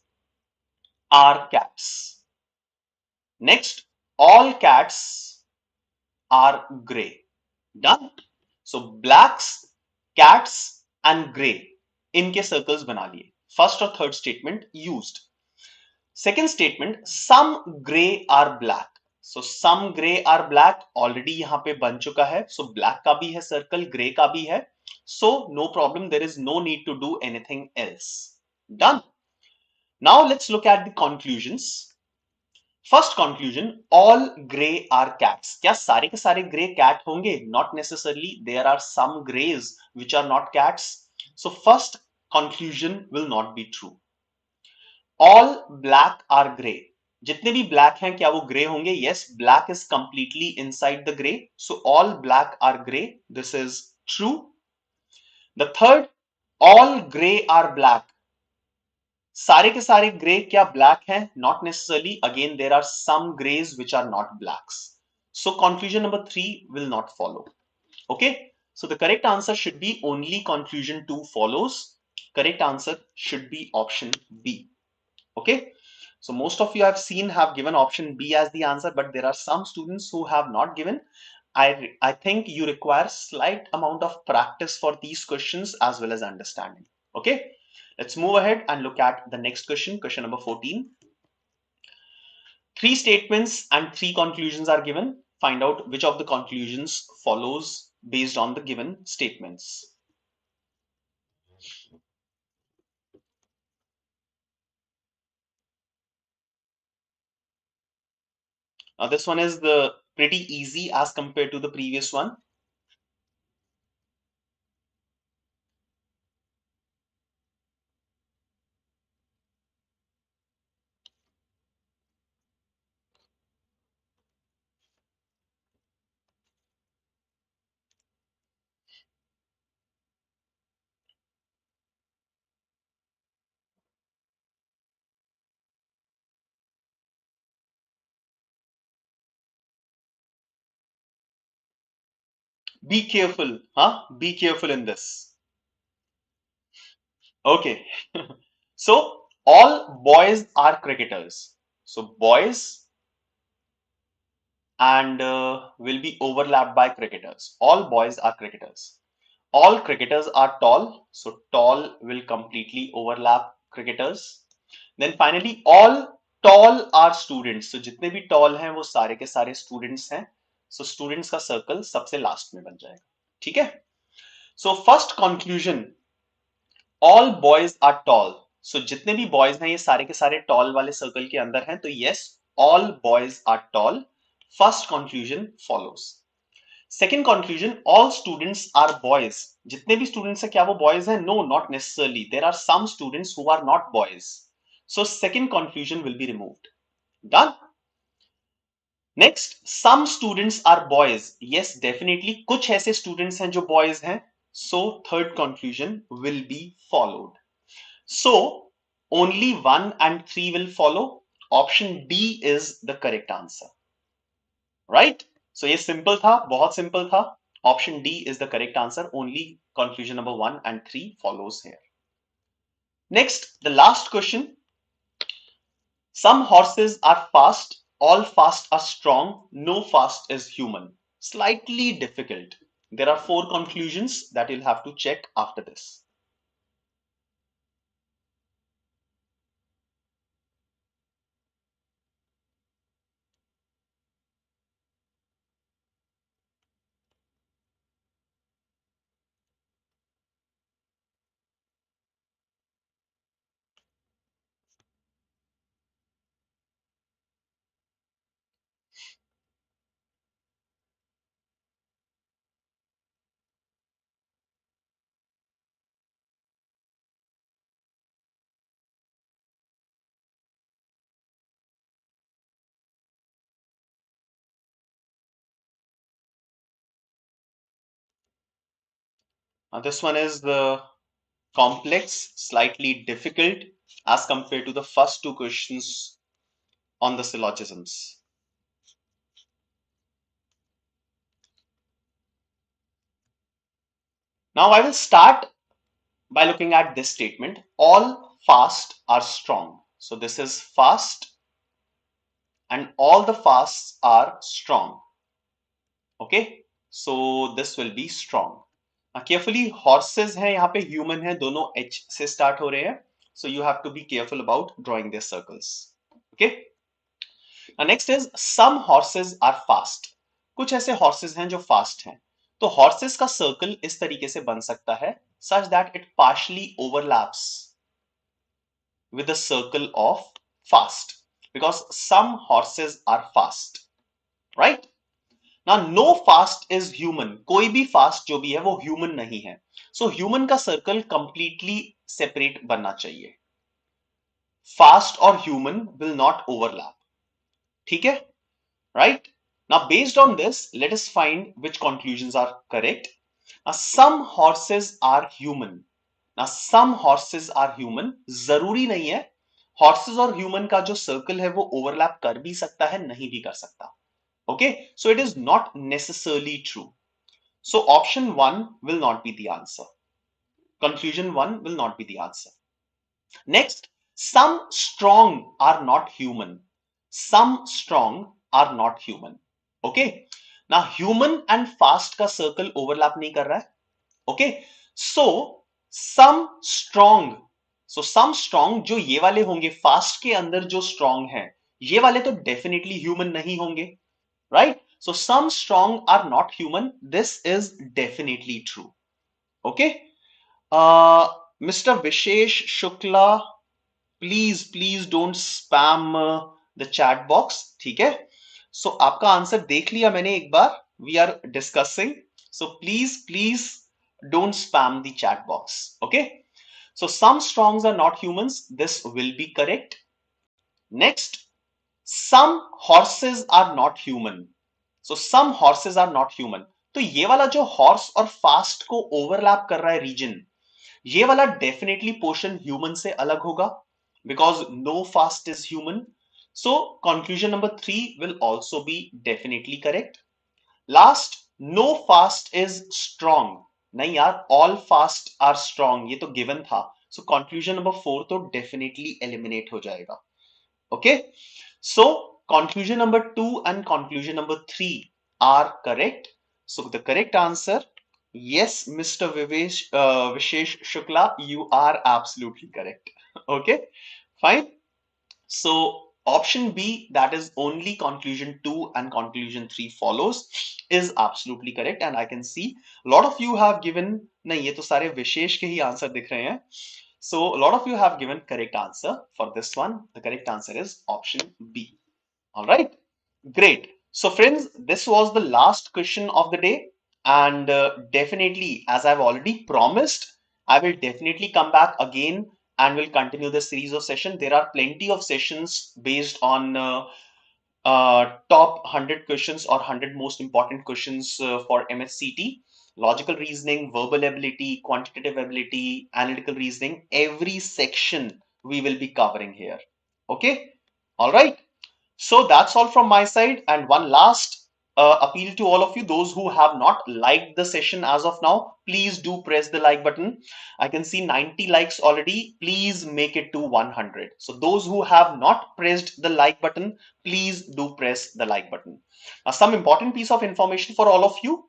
are cats. Next, all cats are gray. Done. So blacks, cats and gray इनके circles बना लिए. First और third statement used. Second statement, some gray are black. So some gray are black already यहाँ पे बन चुका है. So black का भी है circle, gray का भी है. So no problem. There is no need to do anything else. Done. Now let's look at the conclusions. First conclusion, all gray are cats. क्या सारे के सारे gray cat होंगे? Not necessarily. There are some grays which are not cats. So first conclusion will not be true. All black are gray. जितने भी black हैं क्या वो gray होंगे? Yes, black is completely inside the gray. So all black are gray. This is true. The third, all gray are black. सारे के सारे gray क्या black हैं? Not necessarily. Again, there are some grays which are not blacks. So conclusion number 3 will not follow. Okay. So the correct answer should be only conclusion 2 follows. Correct answer should be option B. Okay. So most of you I've seen have given option B as the answer, but there are some students who have not given. I think you require slight amount of practice for these questions as well as understanding. Okay. Let's move ahead and look at the next question, question number 14. Three statements and three conclusions are given. Find out which of the conclusions follows based on the given statements. Now this one is the pretty easy as compared to the previous one. Be careful, huh? Be careful in this. Okay. So all boys are cricketers. So boys and will be overlapped by cricketers. All boys are cricketers. All cricketers are tall. So tall will completely overlap cricketers. Then finally all tall are students. So जितने भी tall हैं वो सारे के सारे students हैं. So students का circle सबसे last में बन जाएगा. ठीक है? So first conclusion, all boys are tall. So जितने भी boys हैं ये सारे के सारे tall वाले circle के अंदर हैं. तो yes, all boys are tall. First conclusion follows. Second conclusion, all students are boys. जितने भी students हैं क्या वो boys हैं? No, not necessarily. There are some students who are not boys. So second conclusion will be removed. Done. Next, some students are boys. Yes, definitely. कुछ ऐसे students हैं जो boys हैं. So third conclusion will be followed. So only 1 and 3 will follow. Option D is the correct answer. Right? So ये simple था, बहुत simple था. Option D is the correct answer. Only conclusion number 1 and 3 follows here. Next, the last question. Some horses are fast. All fast are strong. No fast is human. Slightly difficult. There are 4 conclusions that you'll have to check after this. Now this one is the complex, slightly difficult as compared to the first 2 questions on the syllogisms. Now I will start by looking at this statement. All fast are strong. So this is fast and all the fasts are strong. Okay, so this will be strong. Now carefully, horses हैं यहाँ पे, human है, दोनों H से start हो रहे हैं. So you have to be careful about drawing their circles. Okay. Now next is some horses are fast. कुछ ऐसे horses हैं जो fast हैं. तो horses का circle इस तरीके से बन सकता है such that it partially overlaps with the circle of fast because some horses are fast, right? Now no fast is human. कोई भी fast जो भी है वो human नहीं है. So human का circle completely separate बनना चाहिए. Fast और human will not overlap. ठीक है? Right? Now based on this, let us find which conclusions are correct. Now some horses are human. Now some horses are human. जरूरी नहीं है. Horses और human का जो circle है वो overlap कर भी सकता है, नहीं भी कर सकता. Okay, so it is not necessarily true. So option 1 will not be the answer. Conclusion 1 will not be the answer. Next, some strong are not human. Some strong are not human. Okay, now human and fast का circle overlap नहीं कर रहा है. Okay, so some strong सो some strong जो ये वाले होंगे fast के अंदर जो स्ट्रॉन्ग है, ये वाले तो डेफिनेटली ह्यूमन नहीं होंगे, right? So some strong are not human, this is definitely true. Okay, mister Vishesh Shukla, please please don't spam the chat box, ठीक है? सो आपका आंसर देख लिया मैंने एक बार, we are discussing, so please please don't spam the chat box. Okay, so some strongs are not humans, this will be correct. Next, some horses are not human, so some horses are not human. तो ये वाला जो horse और fast को overlap कर रहा है reason, ये वाला डेफिनेटली पोर्शन ह्यूमन से अलग होगा, because no fast is human. So conclusion number 3 will also be definitely correct. Last, no fast is strong, नहीं यार, ऑल फास्ट आर स्ट्रॉन्ग, ये तो गिवन था. सो कंक्लूजन नंबर 4 तो डेफिनेटली एलिमिनेट हो जाएगा. Okay, so conclusion number 2 and conclusion number 3 are correct. So the correct answer, yes, Mr. Vishesh Shukla, you are absolutely correct. Okay, fine. So option B, that is only conclusion 2 and conclusion 3 follows, is absolutely correct. And I can see a lot of you have given, nahi ye to sare Vishesh ke hi answer dikh rahe hain. So a lot of you have given correct answer for this one. The correct answer is option B. All right, great. So friends, this was the last question of the day. And definitely, as I've already promised, I will definitely come back again and will continue the series of sessions. There are plenty of sessions based on top 100 questions or 100 most important questions for MAHCET. Logical reasoning, verbal ability, quantitative ability, analytical reasoning, every section we will be covering here. Okay, all right. So that's all from my side. And one last appeal to all of you, those who have not liked the session as of now, please do press the like button. I can see 90 likes already. Please make it to 100. So those who have not pressed the like button, please do press the like button. Now, some important piece of information for all of you.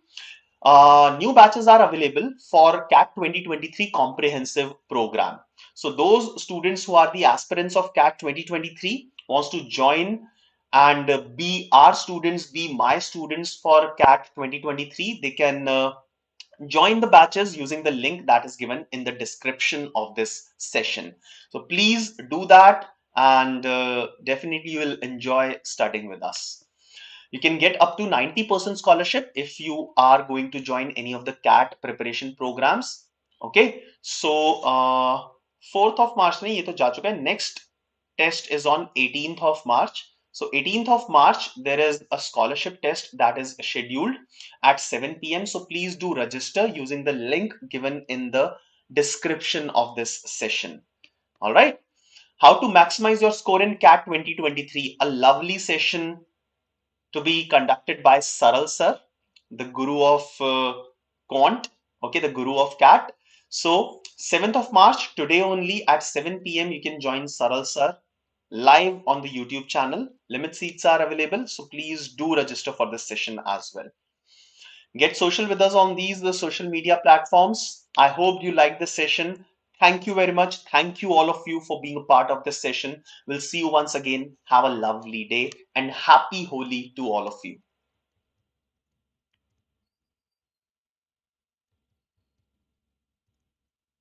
New batches are available for CAT 2023 comprehensive program. So those students who are the aspirants of CAT 2023 wants to join and be our students, be my students for CAT 2023, they can join the batches using the link that is given in the description of this session. So please do that, and definitely you will enjoy studying with us. You can get up to 90% scholarship if you are going to join any of the CAT preparation programs. Okay, so 4th of March नहीं, ये तो जा चुका है. Next test is on 18th of March. So 18th of March, there is a scholarship test that is scheduled at 7 p.m. So please do register using the link given in the description of this session. All right. How to maximize your score in CAT 2023? A lovely session to be conducted by Saral sir, the guru of Quant, okay, the guru of CAT. So 7th of March, today only at 7 p.m. you can join Saral sir live on the YouTube channel. Limit seats are available, so please do register for this session as well. Get social with us on these the social media platforms. I hope you like this session. Thank you very much. Thank you all of you for being a part of this session. We'll see you once again. Have a lovely day and happy Holi to all of you.